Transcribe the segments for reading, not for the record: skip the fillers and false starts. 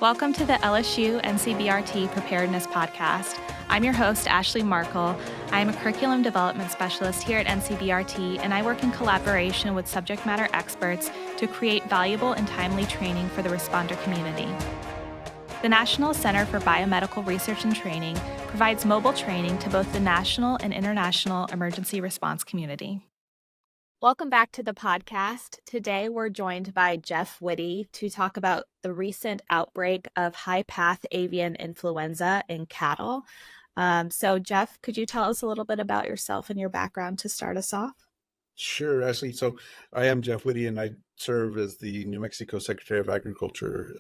Welcome to the LSU NCBRT Preparedness Podcast. I'm your host, Ashley Markle. I am a curriculum development specialist here at NCBRT, and I work in collaboration with subject matter experts to create valuable and timely training for the responder community. The National Center for Biomedical Research and Training provides mobile training to both the national and international emergency response community. Welcome back to the podcast. Today, we're joined by Jeff Whitty to talk about the recent outbreak of high-path avian influenza in cattle. So, Jeff, could you tell us a little bit about yourself and your background to start us off? Sure, Ashley. So I am Jeff Whitty, and I serve as the New Mexico Secretary of Agriculture.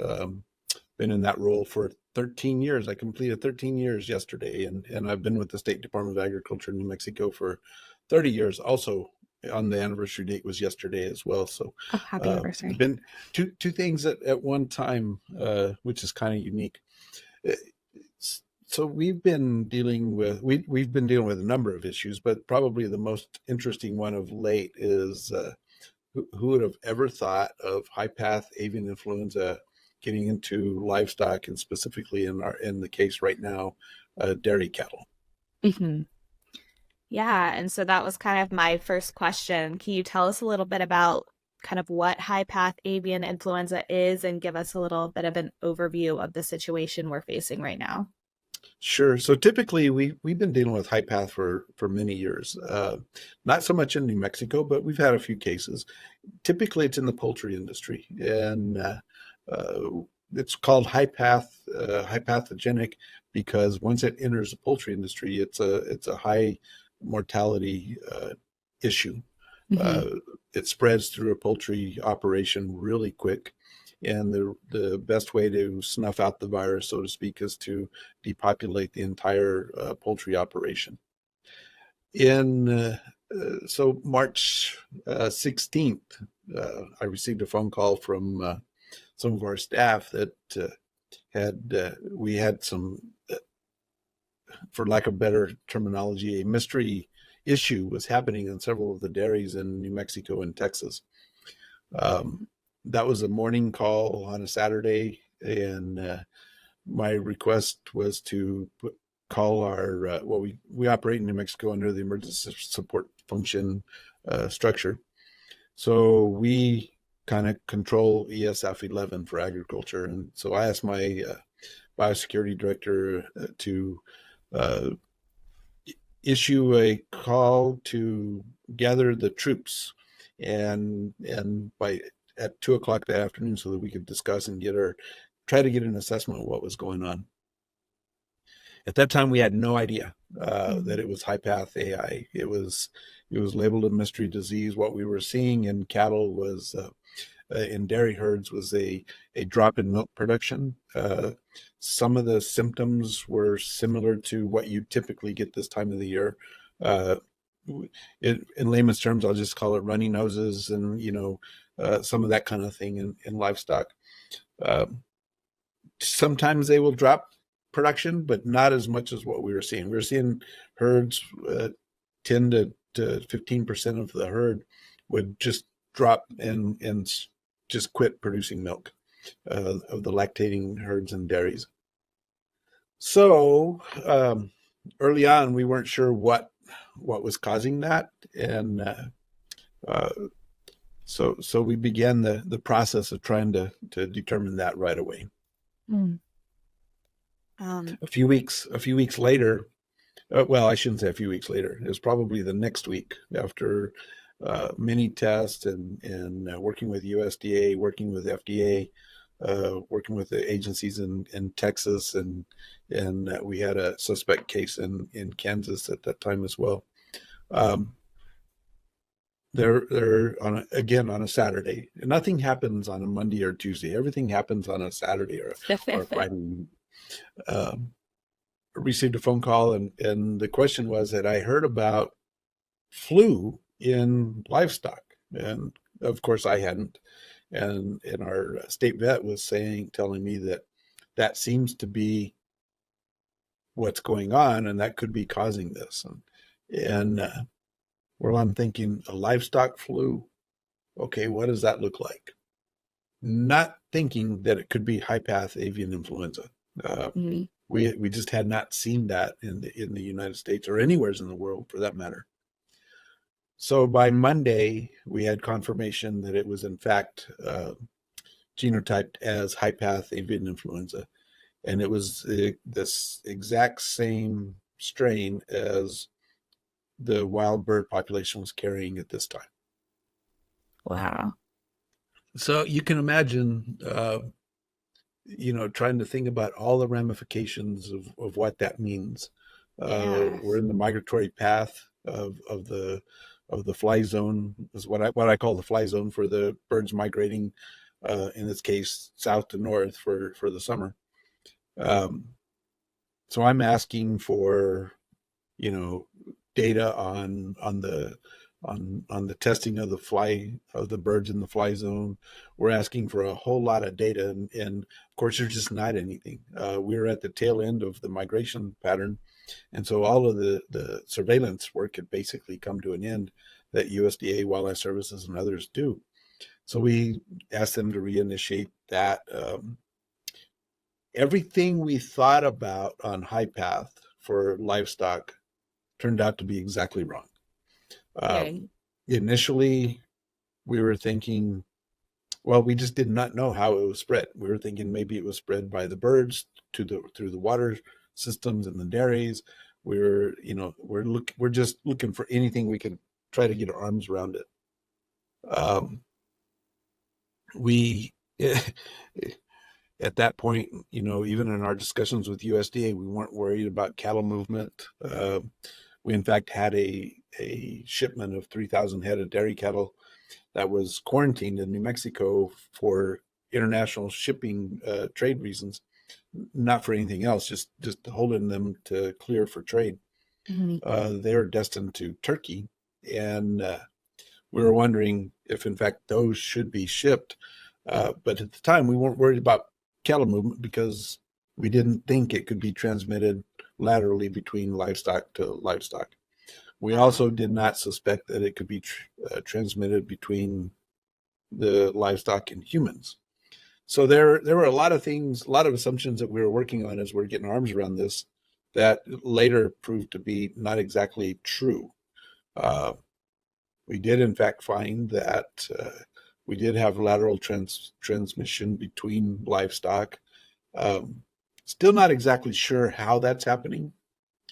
Been in that role for 13 years. I completed 13 years yesterday, and I've been with the State Department of Agriculture in New Mexico for 30 years. Also, on the anniversary date was yesterday as well. So happy anniversary. Been two things at one time, which is kind of unique. So we've been dealing with a number of issues, but probably the most interesting one of late is who would have ever thought of high-path avian influenza getting into livestock, and specifically in the case right now, dairy cattle. Mm-hmm. Yeah, and so that was kind of my first question. Can you tell us a little bit about kind of what high-path avian influenza is and give us a little bit of an overview of the situation we're facing right now? Sure. So typically we've been dealing with high path for many years. Not so much in New Mexico, but we've had a few cases. Typically it's in the poultry industry, and it's called high pathogenic because once it enters the poultry industry, it's a high mortality issue. Mm-hmm. It spreads through a poultry operation really quick. And the best way to snuff out the virus, so to speak, is to depopulate the entire poultry operation. So March 16th, I received a phone call from some of our staff that we had some, for lack of better terminology, a mystery issue was happening in several of the dairies in New Mexico and Texas. That was a morning call on a Saturday, and my request was to call our, we operate in New Mexico under the emergency support function structure. So we kind of control ESF 11 for agriculture. And so I asked my biosecurity director to issue a call to gather the troops and at 2:00 that afternoon so that we could discuss and try to get an assessment of what was going on. At that time, we had no idea that it was high-path AI. It was labeled a mystery disease. What we were seeing in cattle was, in dairy herds, was a drop in milk production. Some of the symptoms were similar to what you typically get this time of the year. In layman's terms, I'll just call it runny noses and, some of that kind of thing in livestock. Sometimes they will drop production, but not as much as what we were seeing. We were seeing herds, 10 to 15% of the herd would just drop and just quit producing milk, of the lactating herds and dairies. So early on, we weren't sure what was causing that, and so we began the process of trying to determine that right away. A few weeks later, well, I shouldn't say a few weeks later. It was probably the next week after many tests and working with USDA, working with FDA, working with the agencies in Texas, and we had a suspect case in Kansas at that time as well. They're on a Saturday. Nothing happens on a Monday or Tuesday. Everything happens on a Saturday or a Friday. Received a phone call, and the question was that I heard about flu in livestock, and of course I hadn't. And our state vet was telling me that seems to be what's going on, and that could be causing this. And well, I'm thinking a livestock flu. Okay, what does that look like? not thinking that it could be high path avian influenza. Mhm. We just had not seen that in the United States or anywhere in the world for that matter. So by Monday, we had confirmation that it was in fact genotyped as high path avian influenza, and it was this exact same strain as the wild bird population was carrying at this time. Wow. So you can imagine, trying to think about all the ramifications of what that means. Yeah. We're in the migratory path of the fly zone, is what I call the fly zone for the birds migrating, in this case, south to north for the summer. So I'm asking for, data on the testing of the birds in the fly zone. We're asking for a whole lot of data, and of course, there's just not anything. We're at the tail end of the migration pattern, and so all of the surveillance work had basically come to an end that USDA, Wildlife Services, and others do. So we asked them to reinitiate that. Everything we thought about on high path for livestock turned out to be exactly wrong. Okay. Initially, we were thinking, well, we just did not know how it was spread. We were thinking maybe it was spread by the birds through the water systems and the dairies. We're just looking for anything we can try to get our arms around it. We at that point, even in our discussions with USDA, we weren't worried about cattle movement. We in fact had a shipment of 3,000 head of dairy cattle that was quarantined in New Mexico for international shipping trade reasons, not for anything else, just holding them to clear for trade. Mhm. They were destined to Turkey, and we were wondering if, in fact, those should be shipped. But at the time, we weren't worried about cattle movement because we didn't think it could be transmitted laterally between livestock to livestock. We also did not suspect that it could be transmitted between the livestock and humans. So there were a lot of things, a lot of assumptions that we were working on as we're getting our arms around this that later proved to be not exactly true. Uh, we did, in fact, find that we did have lateral transmission between livestock. Still not exactly sure how that's happening.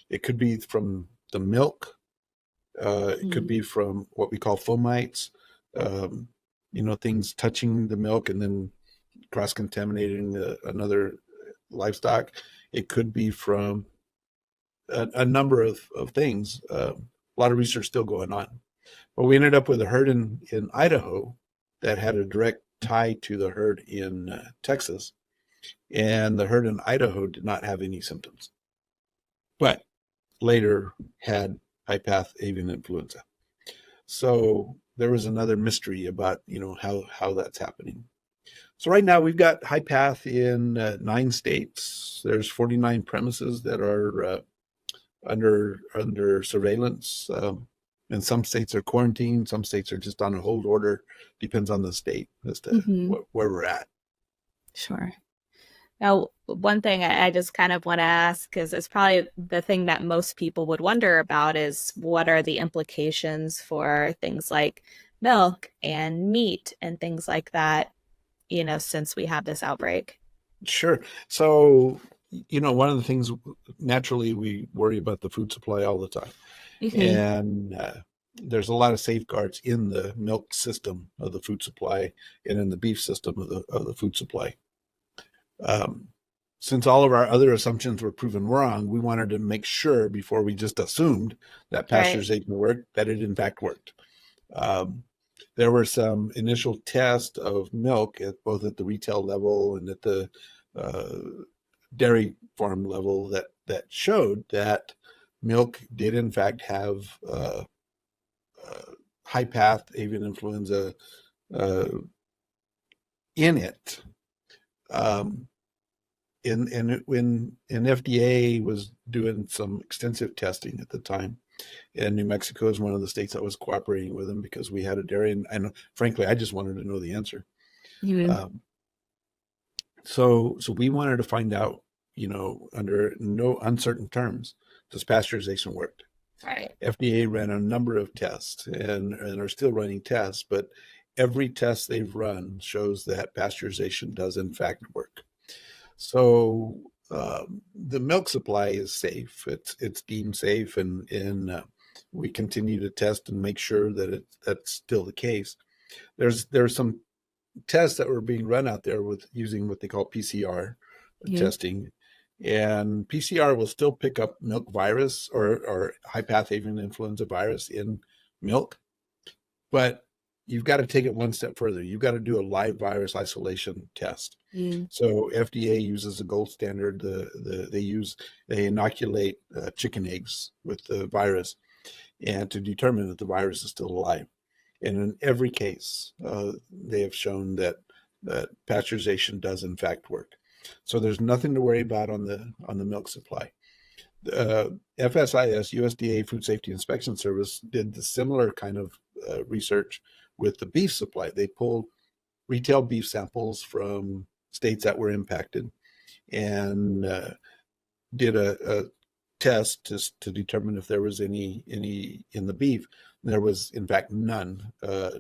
It could be from the milk. It could be from what we call fomites, things touching the milk and then cross-contaminating another livestock. It could be from a number of things. A lot of research still going on. But we ended up with a herd in Idaho that had a direct tie to the herd in Texas. And the herd in Idaho did not have any symptoms, but later had high path avian influenza. So there was another mystery about, how that's happening. So right now we've got high path in 9 states. There's 49 premises that are under surveillance. And some states are quarantined. Some states are just on a hold order. Depends on the state as to where we're at. Sure. Now, one thing I just kind of want to ask, because it's probably the thing that most people would wonder about, is what are the implications for things like milk and meat and things like that, since we have this outbreak? Sure. So, one of the things, naturally, we worry about the food supply all the time. And there's a lot of safeguards in the milk system of the food supply and in the beef system of the food supply. Since all of our other assumptions were proven wrong, we wanted to make sure before we just assumed that pasteurization worked, that it in fact worked. There were some initial tests of milk both at the retail level and at the dairy farm level that showed that milk did in fact have high path avian influenza in it. When FDA was doing some extensive testing at the time, and New Mexico is one of the states that was cooperating with them because we had a dairy, and frankly, I just wanted to know the answer. Um, so we wanted to find out, under no uncertain terms, does pasteurization work? Right. FDA ran a number of tests and are still running tests, but every test they've run shows that pasteurization does in fact work. So the milk supply is safe. It's deemed safe, and we continue to test and make sure that that's still the case. There's some tests that were being run out there with using what they call PCR testing, and PCR will still pick up milk virus or high path avian influenza virus in milk, but you've got to take it one step further. You've got to do a live virus isolation test. So FDA uses the gold standard. They inoculate chicken eggs with the virus, and to determine that the virus is still alive. And in every case, they have shown that pasteurization does in fact work. So there's nothing to worry about on the milk supply. FSIS, USDA Food Safety Inspection Service, did the similar kind of research with the beef supply. They pulled retail beef samples from states that were impacted and did a test to determine if there was any in the beef. There was, in fact, none.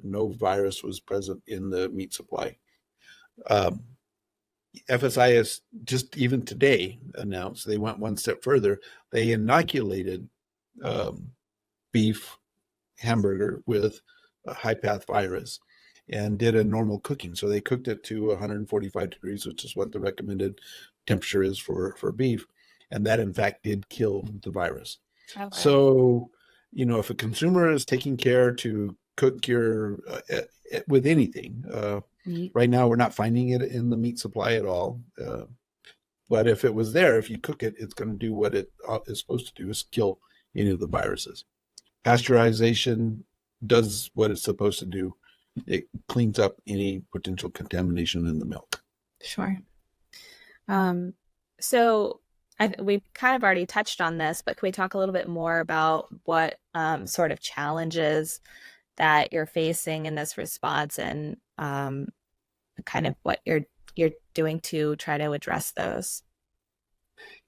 No virus was present in the meat supply. FSIS just even today announced they went one step further. They inoculated beef hamburger with a high path virus and did a normal cooking. So they cooked it to 145 degrees, which is what the recommended temperature is for beef. And that, in fact, did kill the virus. Okay. So, if a consumer is taking care to cook your with anything, right now we're not finding it in the meat supply at all. But if it was there, if you cook it, it's going to do what it is supposed to do, is kill any of the viruses. Pasteurization does what it's supposed to do. It cleans up any potential contamination in the milk. Sure. So we've kind of already touched on this, but can we talk a little bit more about what sort of challenges that you're facing in this response, and kind of what you're doing to try to address those?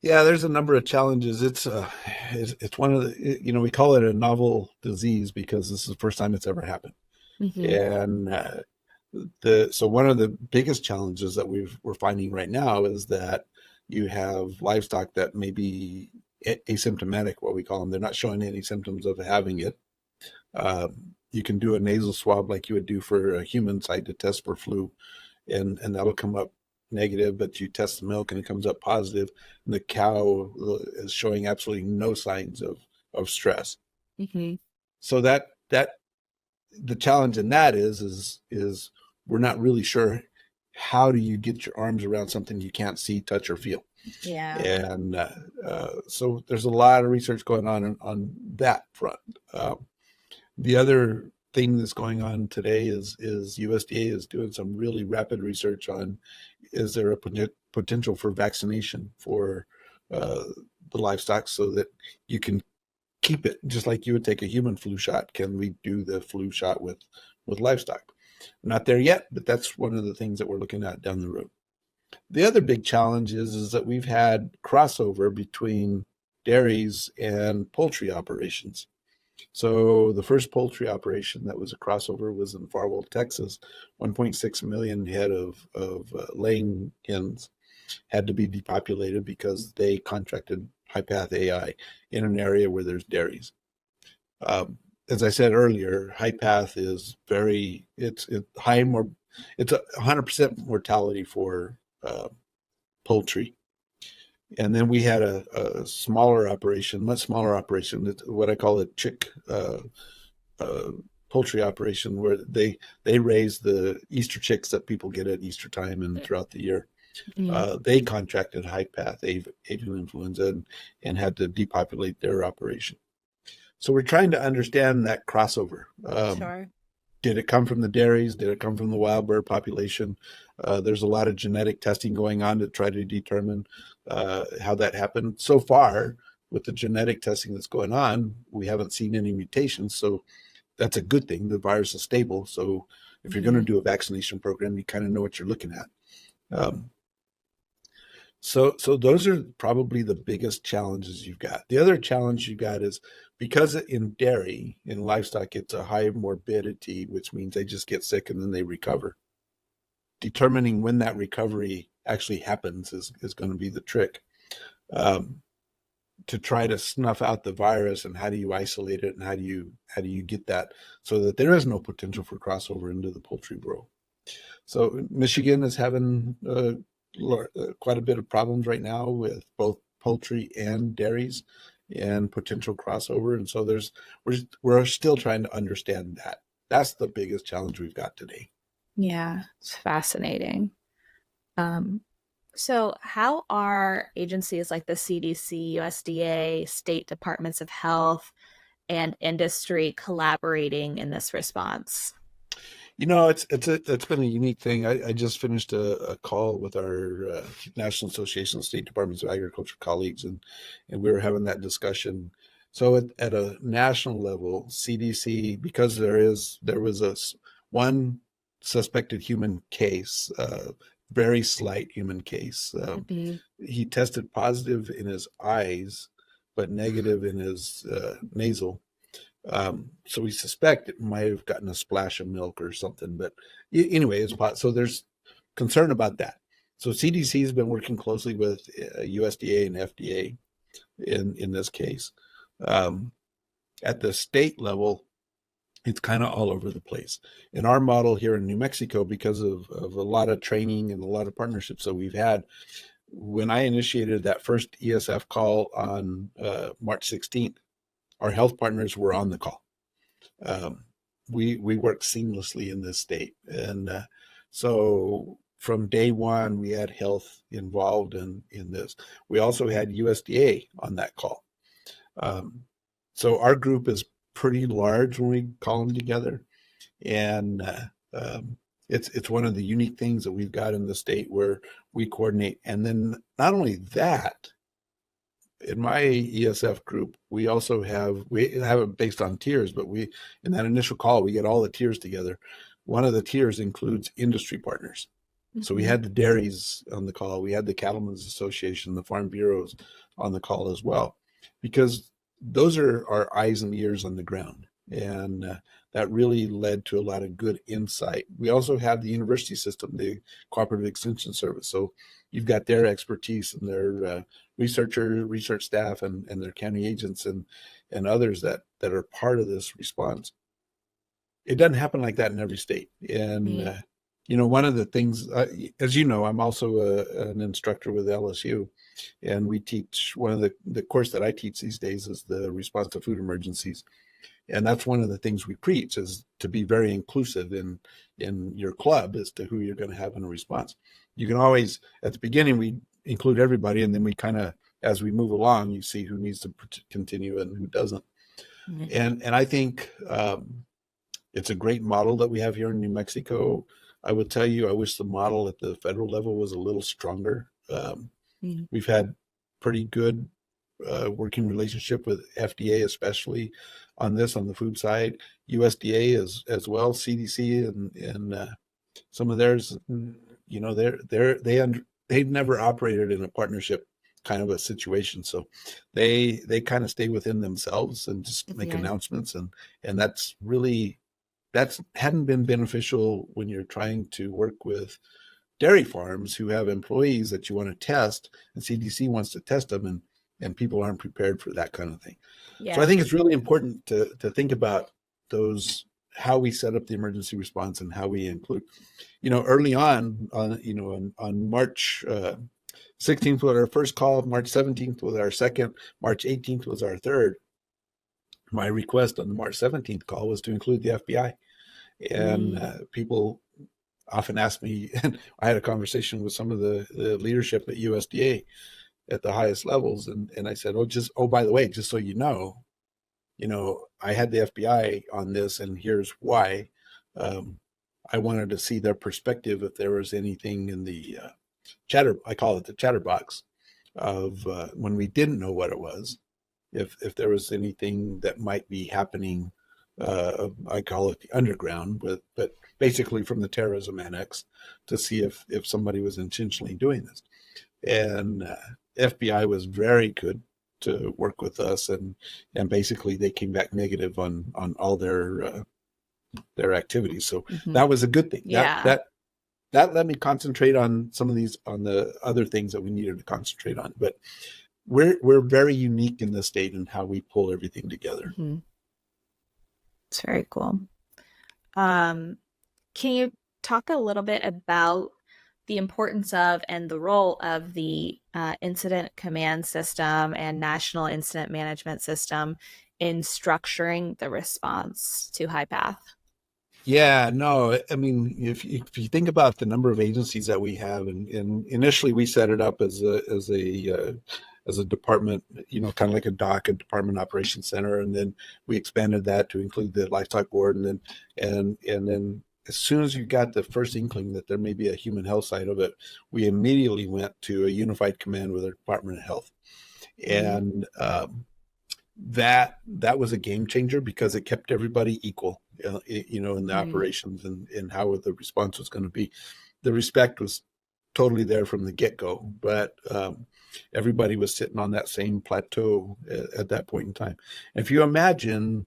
Yeah, there's a number of challenges. It's one of the, we call it a novel disease because this is the first time it's ever happened. And so one of the biggest challenges that we're finding right now is that you have livestock that may be asymptomatic, what we call them. They're not showing any symptoms of having it. You can do a nasal swab like you would do for a human site to test for flu, and that'll come up negative, but you test the milk and it comes up positive, and the cow is showing absolutely no signs of stress. So that the challenge in that is we're not really sure how do you get your arms around something you can't see, touch, or feel. Yeah. And so there's a lot of research going on that front. The other thing that's going on today is USDA is doing some really rapid research on, is there a potential for vaccination for the livestock so that you can keep it just like you would take a human flu shot. Can we do the flu shot with livestock? Not there yet, but that's one of the things that we're looking at down the road. The other big challenge is that we've had crossover between dairies and poultry operations. So the first poultry operation that was a crossover was in Farwell, Texas. 1.6 million head of laying hens had to be depopulated because they contracted high path AI in an area where there's dairies. As I said earlier, high path is it's 100% mortality for poultry. And then we had a smaller operation, much smaller operation, what I call a chick poultry operation, where they raise the Easter chicks that people get at Easter time and throughout the year. They contracted high path avian influenza and had to depopulate their operation. So we're trying to understand that crossover. Sure. Did it come from the dairies? Did it come from the wild bird population? There's a lot of genetic testing going on to try to determine how that happened. So far, with the genetic testing that's going on, we haven't seen any mutations. So that's a good thing. The virus is stable. So If you're going to do a vaccination program, you kind of know what you're looking at. So those are probably the biggest challenges you've got. The other challenge you got is because in dairy, in livestock, it's a high morbidity, which means they just get sick and then they recover. Determining when that recovery actually happens is going to be the trick. To try to snuff out the virus, and how do you isolate it, and how do you get that so that there is no potential for crossover into the poultry world. So Michigan is having quite a bit of problems right now with both poultry and dairies and potential crossover, and so we're still trying to understand that. That's the biggest challenge we've got today. Yeah, it's fascinating. So how are agencies like the CDC, USDA, state departments of health, and industry collaborating in this response? It's been a unique thing. I just finished a call with our National Association of State Departments of Agriculture colleagues, and we were having that discussion. So at a national level, CDC, because there was one suspected human case, very slight human case. He tested positive in his eyes, but negative in his nasal. So we suspect it might have gotten a splash of milk or something. But anyway, so there's concern about that. So CDC has been working closely with USDA and FDA in this case. At the state level, it's kind of all over the place. In our model here in New Mexico, because of a lot of training and a lot of partnerships that we've had, when I initiated that first ESF call on March 16th, our health partners were on the call. We work seamlessly in this state. And so from day one, we had health involved in this. We also had USDA on that call. So our group is pretty large when we call them together. And it's one of the unique things that we've got in the state where we coordinate. And then not only that, in my ESF group, we have it based on tiers, but in that initial call, we get all the tiers together. One of the tiers includes industry partners. Mm-hmm. So we had the dairies on the call. We had the Cattlemen's Association, the Farm Bureaus on the call as well, because those are our eyes and ears on the ground. And that really led to a lot of good insight. We also have the university system, the Cooperative Extension Service. So you've got their expertise and their research staff and their county agents and others that are part of this response. It doesn't happen like that in every state. And, one of the things, as you know, I'm also an instructor with LSU, and we teach, one of the course that I teach these days is the response to food emergencies. And that's one of the things we preach, is to be very inclusive in your club as to who you're going to have in a response. You can always, at the beginning, we include everybody, and then we kind of, as we move along, you see who needs to continue and who doesn't. Mm-hmm. And I think it's a great model that we have here in New Mexico. I would tell you, I wish the model at the federal level was a little stronger. We've had pretty good working relationship with FDA, especially on the food side, USDA as well, CDC and some of theirs. They've never operated in a partnership kind of a situation, so they kind of stay within themselves and just make announcements, and that's hadn't been beneficial when you're trying to work with dairy farms who have employees that you want to test, and CDC wants to test them, and people aren't prepared for that kind of thing. Yeah. So I think it's really important to think about how we set up the emergency response and how we include, early on March 16th was our first call, March 17th was our second, March 18th was our third. My request on the March 17th call was to include the FBI. And people often ask me, and I had a conversation with some of the leadership at USDA at the highest levels. And I said, by the way, just so you know, I had the FBI on this, and here's why. I wanted to see their perspective if there was anything in the I call it the chatterbox of when we didn't know what it was, if there was anything that might be happening, I call it the underground, but basically from the terrorism annex to see if somebody was intentionally doing this. And FBI was very good to work with us, and basically they came back negative on all their activities. So that was a good thing. Yeah. That let me concentrate on some of these, on the other things that we needed to concentrate on. But we're very unique in the state in how we pull everything together. It's very cool. Can you talk a little bit about the importance of and the role of the incident command system and national incident management system in structuring the response to high path? Yeah, no, I mean, if you think about the number of agencies that we have, and initially we set it up as a department, kind of like a DOC, a Department Operations Center, and then we expanded that to include the Livestock Board, and then as soon as you got the first inkling that there may be a human health side of it, we immediately went to a unified command with the Department of Health, and that was a game changer because it kept everybody equal, in the operations and how the response was going to be. The respect was totally there from the get-go, but everybody was sitting on that same plateau at that point in time. And if you imagine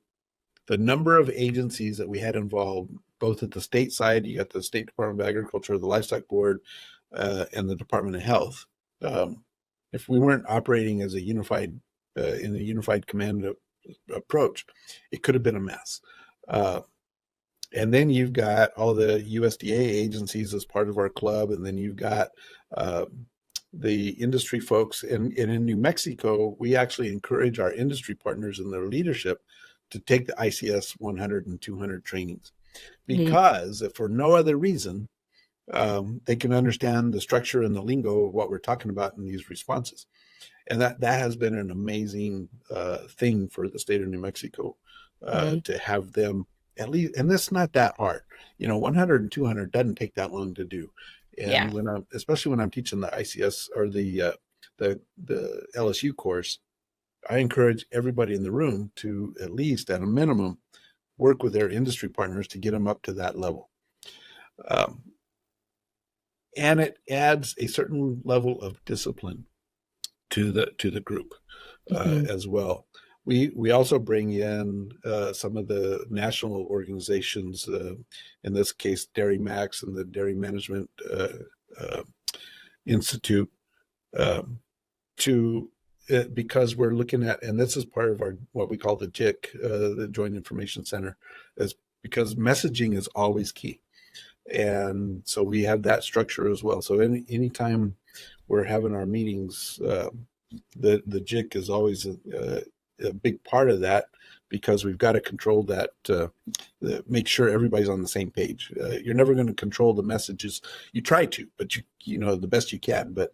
the number of agencies that we had involved, both at the state side, you got the State Department of Agriculture, the Livestock Board, and the Department of Health. If we weren't operating as a unified in a unified command approach, it could have been a mess. And then you've got all the USDA agencies as part of our club, and then you've got the industry folks. And in New Mexico, we actually encourage our industry partners and their leadership to take the ICS 100 and 200 trainings, because if for no other reason, they can understand the structure and the lingo of what we're talking about in these responses. And that has been an amazing thing for the state of New Mexico to have them at least, and it's not that hard. 100 and 200 doesn't take that long to do. And especially when I'm teaching the ICS or the LSU course, I encourage everybody in the room to at least, at a minimum, work with their industry partners to get them up to that level. And it adds a certain level of discipline to the group as well. We also bring in some of the national organizations, in this case, Dairy Max and the Dairy Management Institute, because we're looking at, and this is part of our what we call the JIC, the Joint Information Center, is because messaging is always key. And so we have that structure as well. So anytime we're having our meetings, the JIC is always a big part of that, because we've got to control that, make sure everybody's on the same page. You're never going to control the messages. You try to, but you know the best you can. But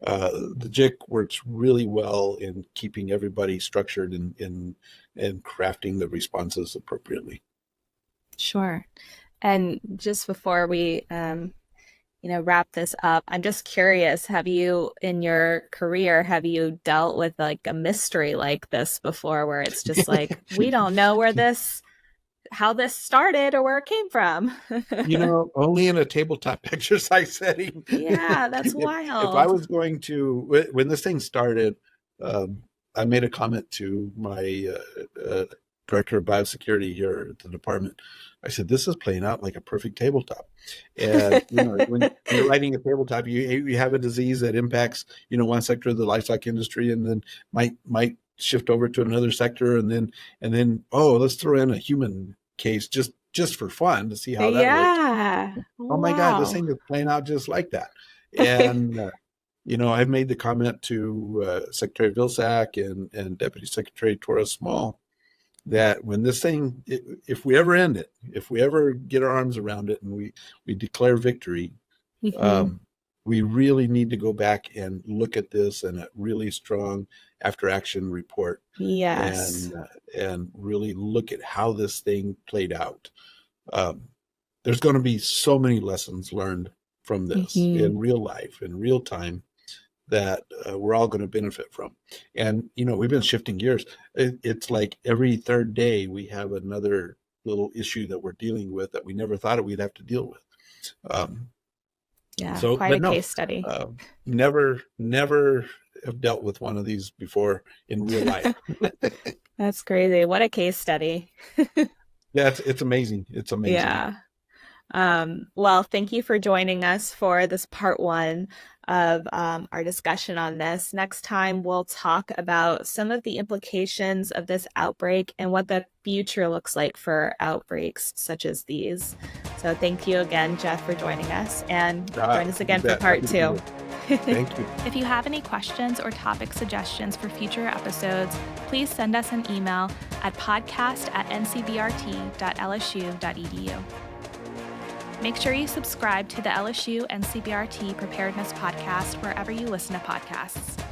the JIC works really well in keeping everybody structured and crafting the responses appropriately. Sure. And just before we wrap this up, I'm just curious, have you, in your career, have you dealt with like a mystery like this before, where it's just like, we don't know how this started or where it came from? Only in a tabletop exercise setting. Yeah, that's wild. If I was going to, when this thing started, I made a comment to my director of biosecurity here at the department. I said, this is playing out like a perfect tabletop. And when you're writing a tabletop, you have a disease that impacts one sector of the livestock industry, and then might shift over to another sector, and then let's throw in a human case just for fun to see how that works. Oh my God, this thing is playing out just like that. And I've made the comment to Secretary Vilsack and Deputy Secretary Torres Small that when this thing, if we ever end it, if we ever get our arms around it and we declare victory, we really need to go back and look at this in a really strong after action report. Yes. And really look at how this thing played out. There's going to be so many lessons learned from this in real life, in real time, that we're all going to benefit from. And, we've been shifting gears. It's like every third day we have another little issue that we're dealing with that we never thought we'd have to deal with. Quite a case study. Never have dealt with one of these before in real life. That's crazy. What a case study. Yeah, it's amazing. It's amazing. Yeah. Well, thank you for joining us for this part 1 of our discussion on this. Next time, we'll talk about some of the implications of this outbreak and what the future looks like for outbreaks such as these. So thank you again, Jeff, for joining us, and join us again for part 2. Thank you. If you have any questions or topic suggestions for future episodes, please send us an email at podcast@ncbrt.lsu.edu. Make sure you subscribe to the LSU NCBRT Preparedness Podcast wherever you listen to podcasts.